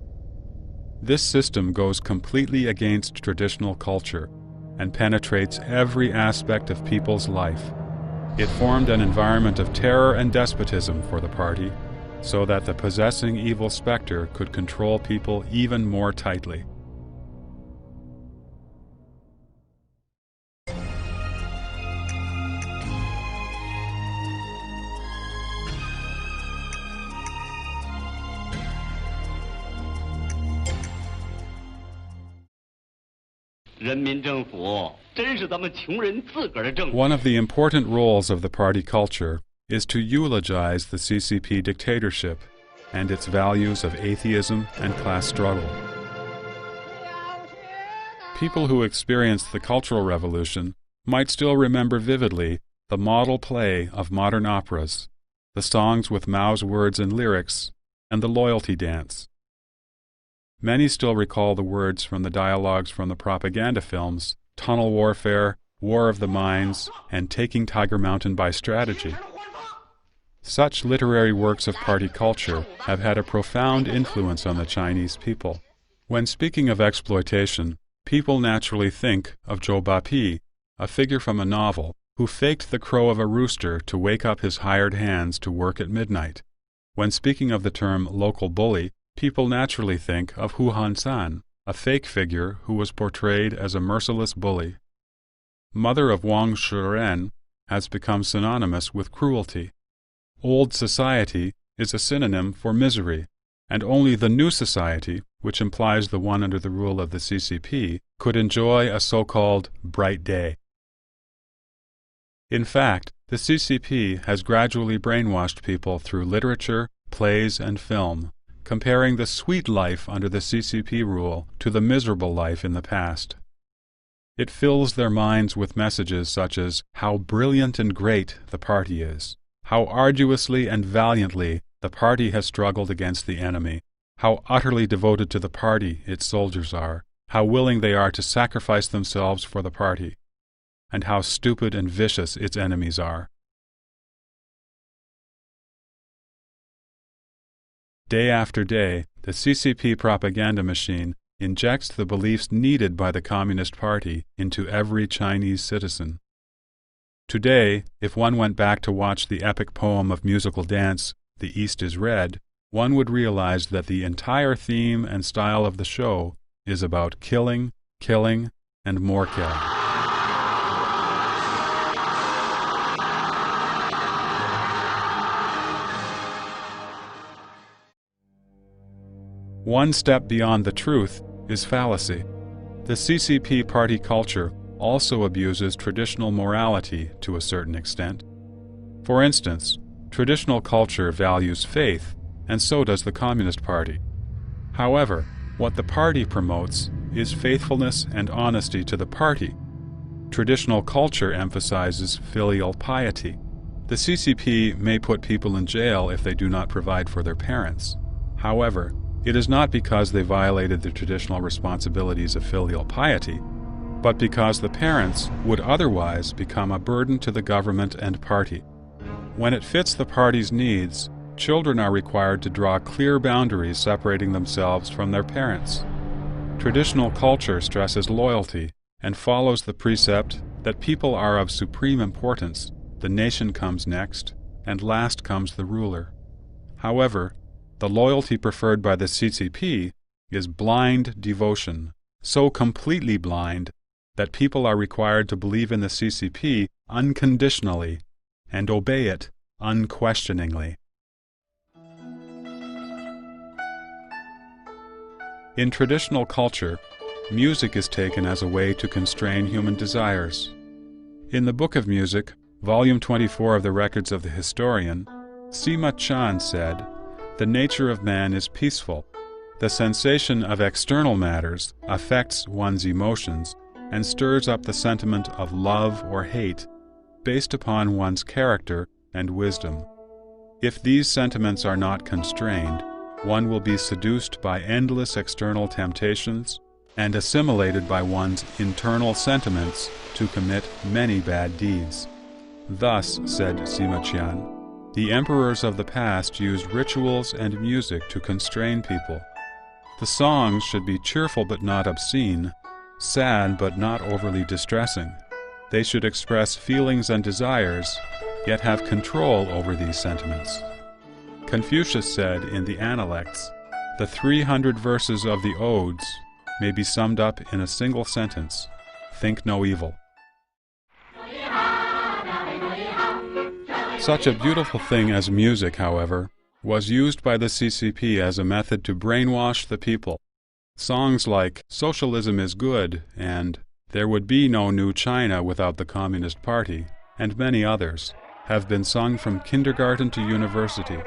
This system goes completely against traditional culture and penetrates every aspect of people's life. It formed an environment of terror and despotism for the party, so that the possessing evil specter could control people even more tightly. One of the important roles of the party culture is to eulogize the CCP dictatorship and its values of atheism and class struggle. People who experienced the Cultural Revolution might still remember vividly the model play of modern operas, the songs with Mao's words and lyrics, and the loyalty dance. Many still recall the words from the dialogues from the propaganda films Tunnel Warfare, War of the Mines, and Taking Tiger Mountain by Strategy. Such literary works of party culture have had a profound influence on the Chinese people. When speaking of exploitation, people naturally think of Zhou Bapi, a figure from a novel, who faked the crow of a rooster to wake up his hired hands to work at midnight. When speaking of the term local bully, people naturally think of Hu Hansan, a fake figure who was portrayed as a merciless bully. Mother of Wang Shiren has become synonymous with cruelty. Old society is a synonym for misery, and only the new society, which implies the one under the rule of the CCP, could enjoy a so-called bright day. In fact, The CCP has gradually brainwashed people through literature, plays, and film, comparing the sweet life under the CCP rule to the miserable life in the past. It fills their minds with messages such as how brilliant and great the party is, how arduously and valiantly the party has struggled against the enemy, how utterly devoted to the party its soldiers are, how willing they are to sacrifice themselves for the party, and how stupid and vicious its enemies are. Day after day, the CCP propaganda machine injects the beliefs needed by the Communist Party into every Chinese citizen. Today, if one went back to watch the epic poem of musical dance, The East is Red, one would realize that the entire theme and style of the show is about killing, killing, and more killing. One step beyond the truth is fallacy. The CCP party culture also abuses traditional morality to a certain extent. For instance, traditional culture values faith, and so does the Communist Party. However, what the party promotes is faithfulness and honesty to the party. Traditional culture emphasizes filial piety. The CCP may put people in jail if they do not provide for their parents. However, it is not because they violated the traditional responsibilities of filial piety, but because the parents would otherwise become a burden to the government and party. When it fits the party's needs, children are required to draw clear boundaries separating themselves from their parents. Traditional culture stresses loyalty and follows the precept that people are of supreme importance, the nation comes next, and last comes the ruler. However, the loyalty preferred by the CCP is blind devotion, so completely blind that people are required to believe in the CCP unconditionally and obey it unquestioningly. In traditional culture, music is taken as a way to constrain human desires. In the Book of Music, Volume 24 of the Records of the Historian, Sima Qian said, "The nature of man is peaceful. The sensation of external matters affects one's emotions and stirs up the sentiment of love or hate based upon one's character and wisdom. If these sentiments are not constrained, one will be seduced by endless external temptations and assimilated by one's internal sentiments to commit many bad deeds." Thus, said Sima Qian, the emperors of the past used rituals and music to constrain people. The songs should be cheerful but not obscene, sad but not overly distressing. They should express feelings and desires, yet have control over these sentiments. Confucius said in the Analects, "The 300 verses of the Odes may be summed up in a single sentence: think no evil." Such a beautiful thing as music, however, was used by the CCP as a method to brainwash the people. Songs like "Socialism is Good" and "There Would Be No New China Without the Communist Party," and many others, have been sung from kindergarten to university.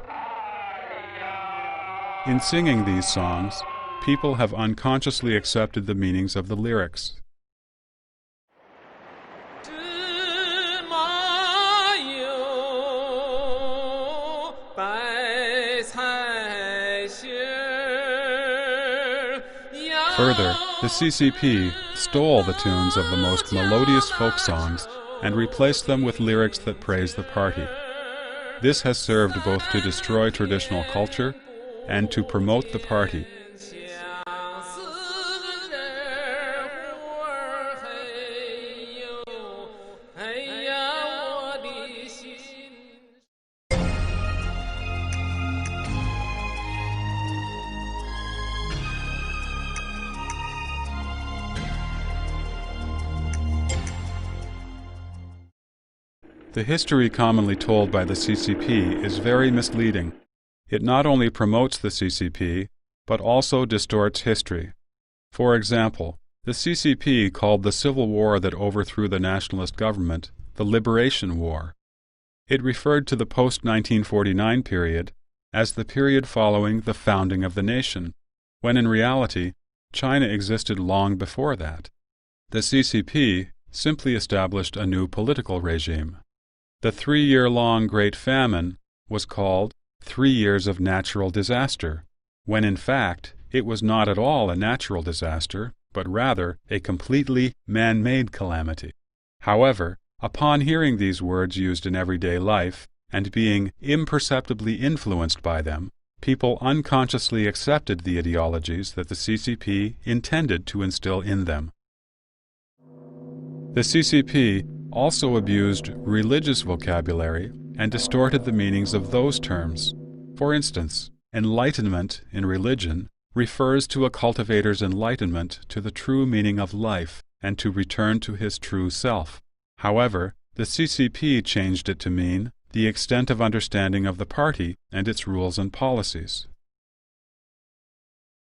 In singing these songs, people have unconsciously accepted the meanings of the lyrics. Further, the CCP stole the tunes of the most melodious folk songs and replaced them with lyrics that praise the party. This has served both to destroy traditional culture and to promote the party. The history commonly told by the CCP is very misleading. It not only promotes the CCP, but also distorts history. For example, the CCP called the civil war that overthrew the nationalist government the Liberation War. It referred to the post-1949 period as the period following the founding of the nation, when in reality, China existed long before that. The CCP simply established a new political regime. The 3-year-long Great Famine was called 3 years of natural disaster, when in fact it was not at all a natural disaster, but rather a completely man-made calamity. However, upon hearing these words used in everyday life and being imperceptibly influenced by them, people unconsciously accepted the ideologies that the CCP intended to instill in them. The CCP also abused religious vocabulary and distorted the meanings of those terms. For instance, enlightenment in religion refers to a cultivator's enlightenment to the true meaning of life and to return to his true self. However, the CCP changed it to mean the extent of understanding of the party and its rules and policies.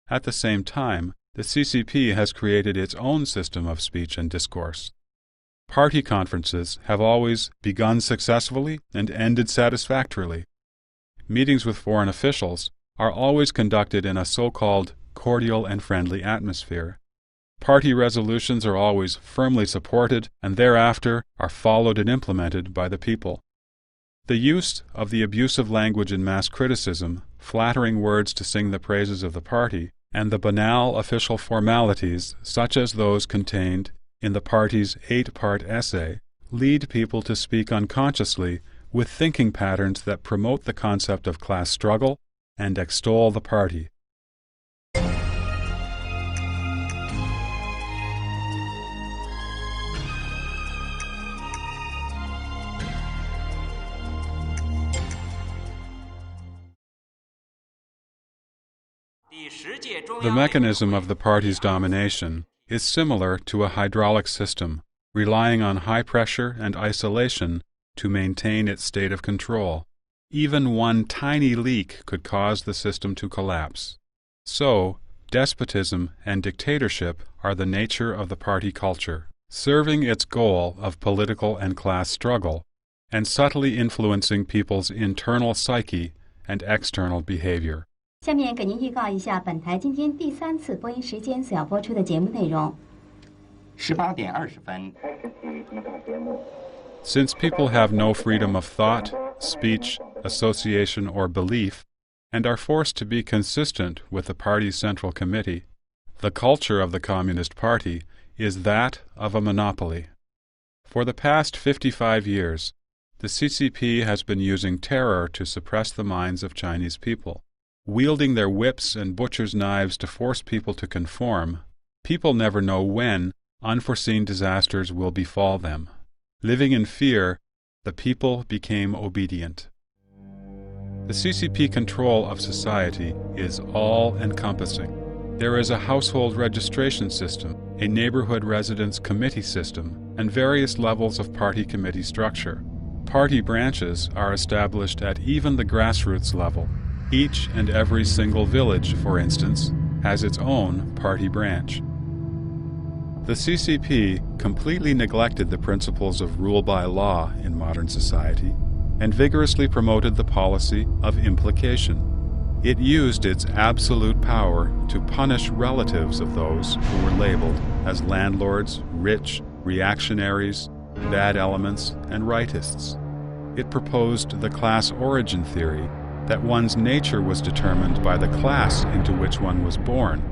At the same time, the CCP has created its own system of speech and discourse. Party conferences have always begun successfully and ended satisfactorily. Meetings with foreign officials are always conducted in a so-called cordial and friendly atmosphere. Party resolutions are always firmly supported and thereafter are followed and implemented by the people. The use of the abusive language in mass criticism, flattering words to sing the praises of the party, and the banal official formalities such as those contained in the party's 8-part essay lead people to speak unconsciously with thinking patterns that promote the concept of class struggle and extol the party. The mechanism of the party's domination is similar to a hydraulic system, relying on high pressure and isolation to maintain its state of control. Even one tiny leak could cause the system to collapse. So, despotism and dictatorship are the nature of the party culture, serving its goal of political and class struggle, and subtly influencing people's internal psyche and external behavior. 下面给您预告一下本台今天第3次播音时间所要播出的节目内容。18点20分。 Since people have no freedom of thought, speech, association, or belief, and are forced to be consistent with the party's central committee, the culture of the Communist Party is that of a monopoly. For the past 55 years, the CCP has been using terror to suppress the minds of Chinese people. Wielding their whips and butcher's knives to force people to conform, people never know when unforeseen disasters will befall them. Living in fear, the people became obedient. The CCP control of society is all-encompassing. There is a household registration system, a neighborhood residence committee system, and various levels of party committee structure. Party branches are established at even the grassroots level. Each and every single village, for instance, has its own party branch. The CCP completely neglected the principles of rule by law in modern society and vigorously promoted the policy of implication. It used its absolute power to punish relatives of those who were labeled as landlords, rich, reactionaries, bad elements, and rightists. It proposed the class origin theory that one's nature was determined by the class into which one was born.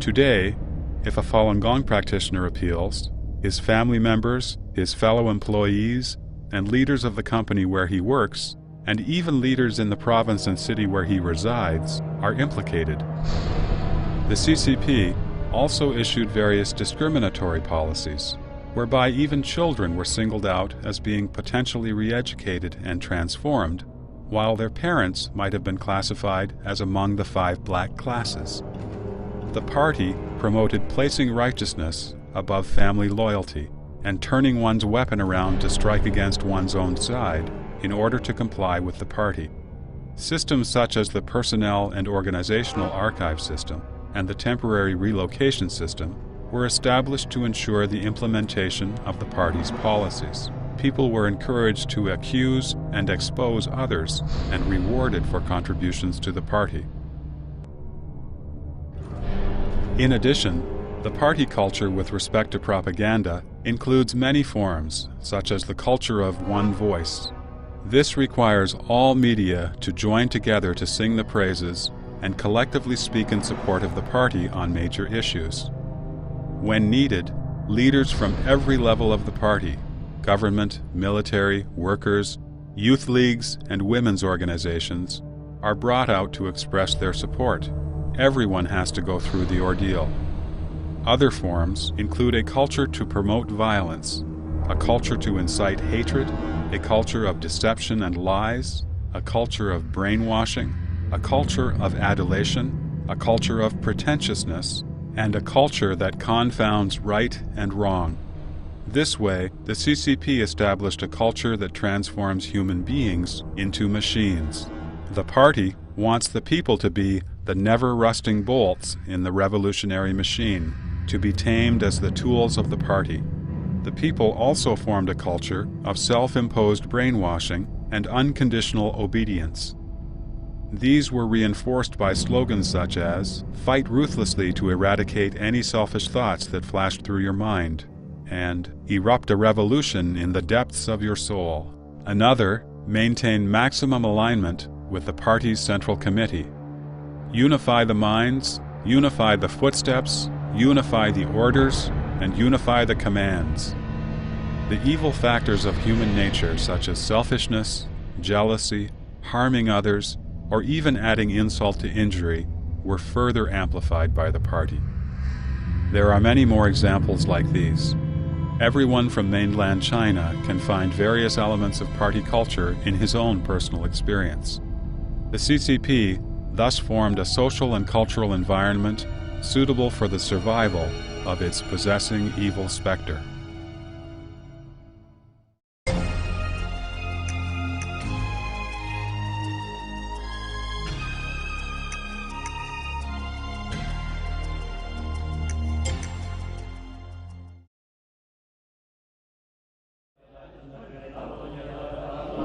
Today, if a Falun Gong practitioner appeals, his family members, his fellow employees, and leaders of the company where he works, and even leaders in the province and city where he resides, are implicated. The CCP also issued various discriminatory policies, whereby even children were singled out as being potentially re-educated and transformed, while their parents might have been classified as among the 5 black classes. The party promoted placing righteousness above family loyalty and turning one's weapon around to strike against one's own side in order to comply with the party. Systems such as the personnel and organizational archive system and the temporary relocation system were established to ensure the implementation of the party's policies. people were encouraged to accuse and expose others and rewarded for contributions to the party. In addition, the party culture with respect to propaganda includes many forms, such as the culture of one voice. This requires all media to join together to sing the praises and collectively speak in support of the party on major issues. When needed, leaders from every level of the party, government, military, workers, youth leagues, and women's organizations, are brought out to express their support. Everyone has to go through the ordeal. Other forms include a culture to promote violence, a culture to incite hatred, a culture of deception and lies, a culture of brainwashing, a culture of adulation, a culture of pretentiousness, and a culture that confounds right and wrong. This way, the CCP established a culture that transforms human beings into machines. The party wants the people to be the never-rusting bolts in the revolutionary machine, to be tamed as the tools of the party. The people also formed a culture of self-imposed brainwashing and unconditional obedience. These were reinforced by slogans such as, "Fight ruthlessly to eradicate any selfish thoughts that flash through your mind," and "Erupt a revolution in the depths of your soul." Another, "Maintain maximum alignment with the party's central committee. Unify the minds, unify the footsteps, unify the orders, and unify the commands." The evil factors of human nature, such as selfishness, jealousy, harming others, or even adding insult to injury, were further amplified by the party. There are many more examples like these. Everyone from mainland China can find various elements of party culture in his own personal experience. The CCP thus formed a social and cultural environment suitable for the survival of its possessing evil specter.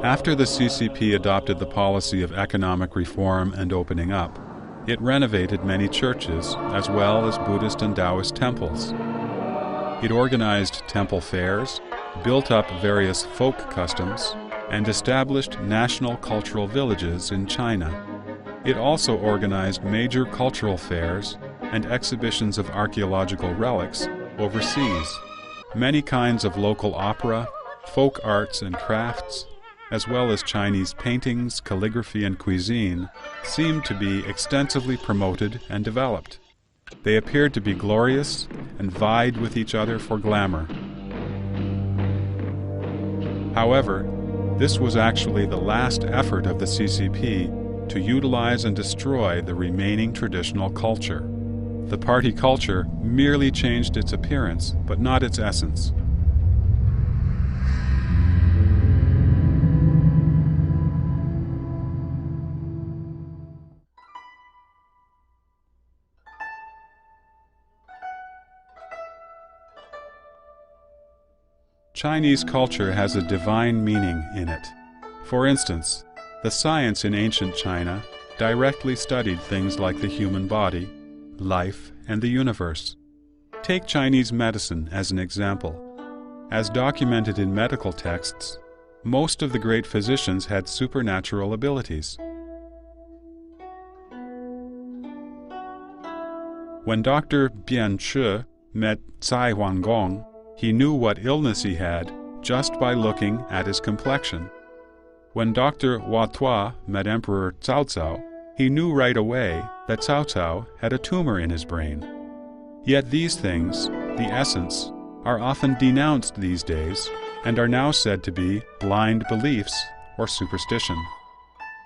After the CCP adopted the policy of economic reform and opening up, it renovated many churches as well as Buddhist and Taoist temples. It organized temple fairs, built up various folk customs, and established national cultural villages in China. It also organized major cultural fairs and exhibitions of archaeological relics overseas. Many kinds of local opera, folk arts and crafts, as well as Chinese paintings, calligraphy, and cuisine, seemed to be extensively promoted and developed. They appeared to be glorious and vied with each other for glamour. However, this was actually the last effort of the CCP to utilize and destroy the remaining traditional culture. The party culture merely changed its appearance, but not its essence. Chinese culture has a divine meaning in it. For instance, the science in ancient China directly studied things like the human body, life, and the universe. Take Chinese medicine as an example. As documented in medical texts, most of the great physicians had supernatural abilities. When Dr. Bian Che met Cai Huanggong, he knew what illness he had just by looking at his complexion. When Dr. Hua Tuo met Emperor Cao Cao, he knew right away that Cao Cao had a tumor in his brain. Yet these things, the essence, are often denounced these days and are now said to be blind beliefs or superstition.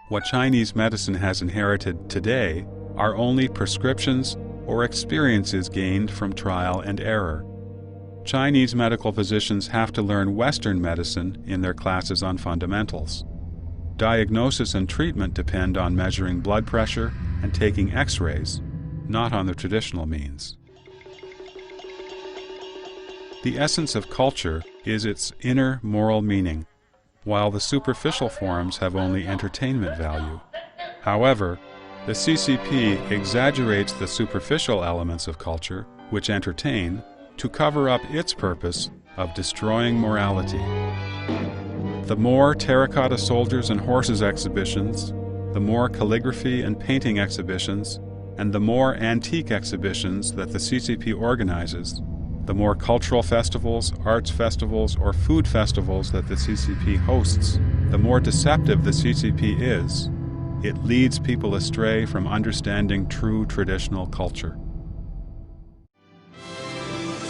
What Chinese medicine has inherited today are only prescriptions or experiences gained from trial and error. Chinese medical physicians have to learn Western medicine in their classes on fundamentals. Diagnosis and treatment depend on measuring blood pressure and taking X-rays, not on the traditional means. The essence of culture is its inner moral meaning, while the superficial forms have only entertainment value. However, the CCP exaggerates the superficial elements of culture, which entertain, to cover up its purpose of destroying morality. The more terracotta soldiers and horses exhibitions, the more calligraphy and painting exhibitions, and the more antique exhibitions that the CCP organizes, the more cultural festivals, arts festivals, or food festivals that the CCP hosts, the more deceptive the CCP is. It leads people astray from understanding true traditional culture.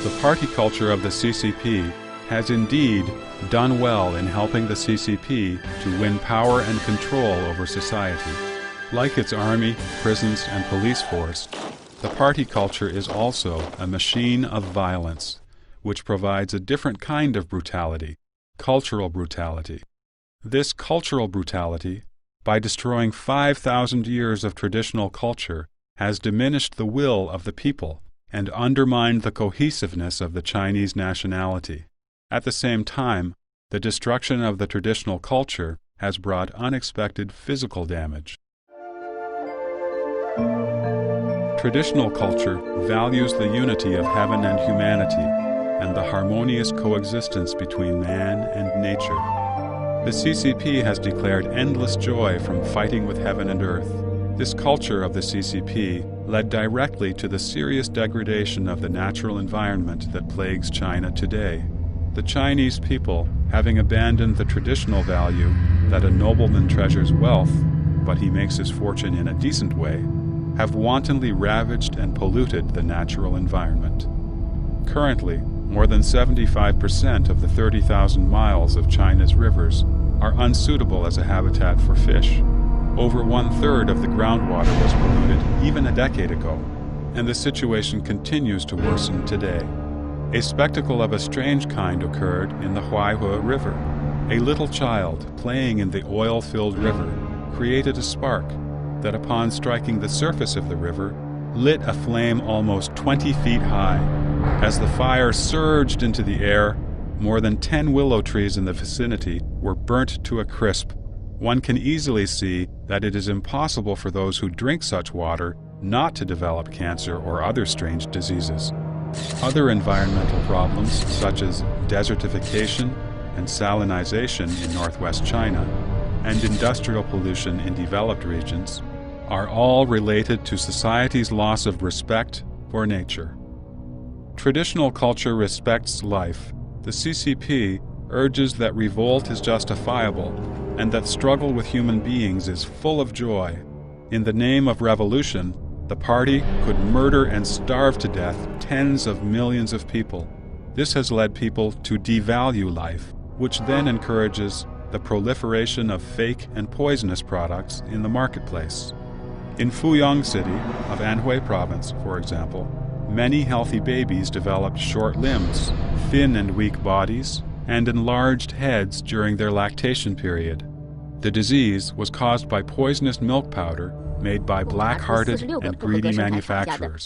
The party culture of the CCP has indeed done well in helping the CCP to win power and control over society. Like its army, prisons, and police force, the party culture is also a machine of violence, which provides a different kind of brutality, cultural brutality. This cultural brutality, by destroying 5,000 years of traditional culture, has diminished the will of the people and undermined the cohesiveness of the Chinese nationality. At the same time, the destruction of the traditional culture has brought unexpected physical damage. Traditional culture values the unity of heaven and humanity and the harmonious coexistence between man and nature. The CCP has declared endless joy from fighting with heaven and earth. This culture of the CCP led directly to the serious degradation of the natural environment that plagues China today. The Chinese people, having abandoned the traditional value that a nobleman treasures wealth, but he makes his fortune in a decent way, have wantonly ravaged and polluted the natural environment. Currently, more than 75% of the 30,000 miles of China's rivers are unsuitable as a habitat for fish. Over 1/3 of the groundwater was polluted even a decade ago, and the situation continues to worsen today. A spectacle of a strange kind occurred in the Huaihe River. A little child playing in the oil-filled river created a spark that, upon striking the surface of the river, lit a flame almost 20 feet high. As the fire surged into the air, more than 10 willow trees in the vicinity were burnt to a crisp. One can easily see that it is impossible for those who drink such water not to develop cancer or other strange diseases. Other environmental problems, such as desertification and salinization in northwest China, and industrial pollution in developed regions, are all related to society's loss of respect for nature. Traditional culture respects life. The CCP urges that revolt is justifiable and that struggle with human beings is full of joy. In the name of revolution, the party could murder and starve to death tens of millions of people. This has led people to devalue life, which then encourages the proliferation of fake and poisonous products in the marketplace. In Fuyang City of Anhui Province, for example, many healthy babies developed short limbs, thin and weak bodies, and enlarged heads during their lactation period. The disease was caused by poisonous milk powder made by black-hearted and greedy manufacturers.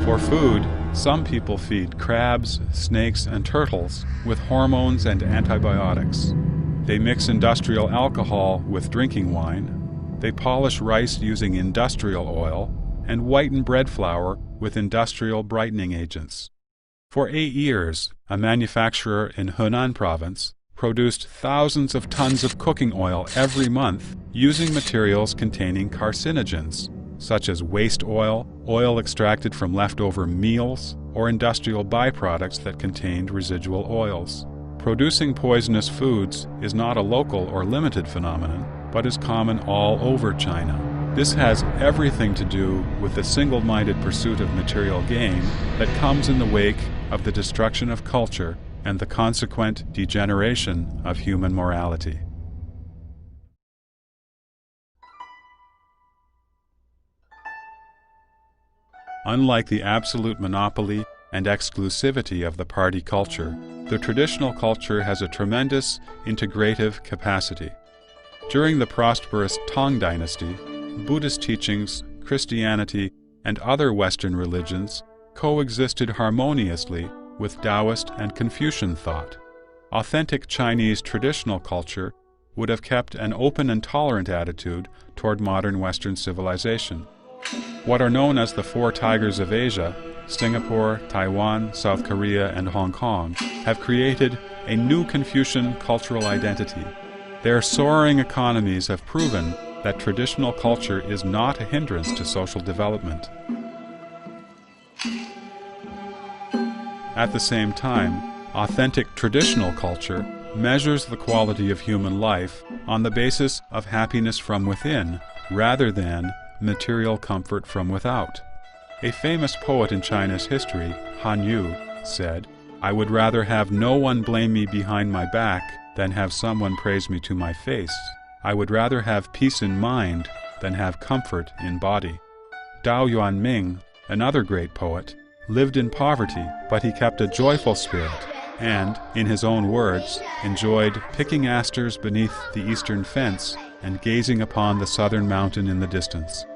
For food, some people feed crabs, snakes, and turtles with hormones and antibiotics. They mix industrial alcohol with drinking wine. They polish rice using industrial oil and whiten bread flour with industrial brightening agents. For 8 years, a manufacturer in Henan Province produced thousands of tons of cooking oil every month using materials containing carcinogens, such as waste oil, oil extracted from leftover meals, or industrial byproducts that contained residual oils. Producing poisonous foods is not a local or limited phenomenon, but is common all over China. This has everything to do with the single-minded pursuit of material gain that comes in the wake of the destruction of culture and the consequent degeneration of human morality. Unlike the absolute monopoly and exclusivity of the party culture, the traditional culture has a tremendous integrative capacity. During the prosperous Tang Dynasty, Buddhist teachings, Christianity, and other Western religions coexisted harmoniously with Taoist and Confucian thought. Authentic Chinese traditional culture would have kept an open and tolerant attitude toward modern Western civilization. What are known as the Four Tigers of Asia, Singapore, Taiwan, South Korea, and Hong Kong, have created a new Confucian cultural identity. Their soaring economies have proven that traditional culture is not a hindrance to social development. At the same time, authentic traditional culture measures the quality of human life on the basis of happiness from within, rather than material comfort from without. A famous poet in China's history, Han Yu, said, "I would rather have no one blame me behind my back than have someone praise me to my face. I would rather have peace in mind than have comfort in body." Dao Yuanming, another great poet, lived in poverty, but he kept a joyful spirit and, in his own words, enjoyed picking asters beneath the eastern fence and gazing upon the southern mountain in the distance.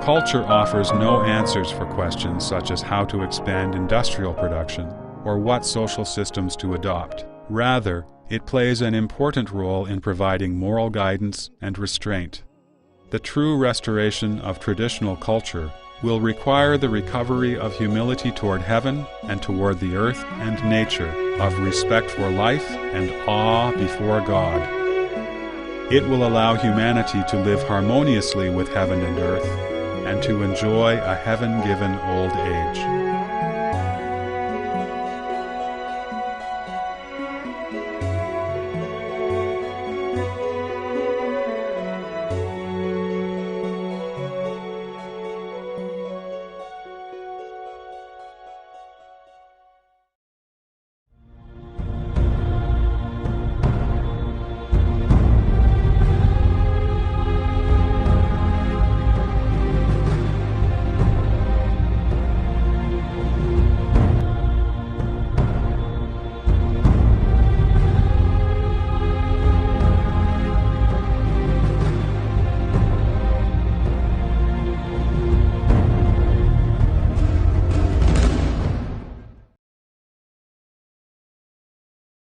Culture offers no answers for questions such as how to expand industrial production or what social systems to adopt. Rather, it plays an important role in providing moral guidance and restraint. The true restoration of traditional culture will require the recovery of humility toward heaven and toward the earth and nature, of respect for life and awe before God. It will allow humanity to live harmoniously with heaven and earth, and to enjoy a heaven-given old age.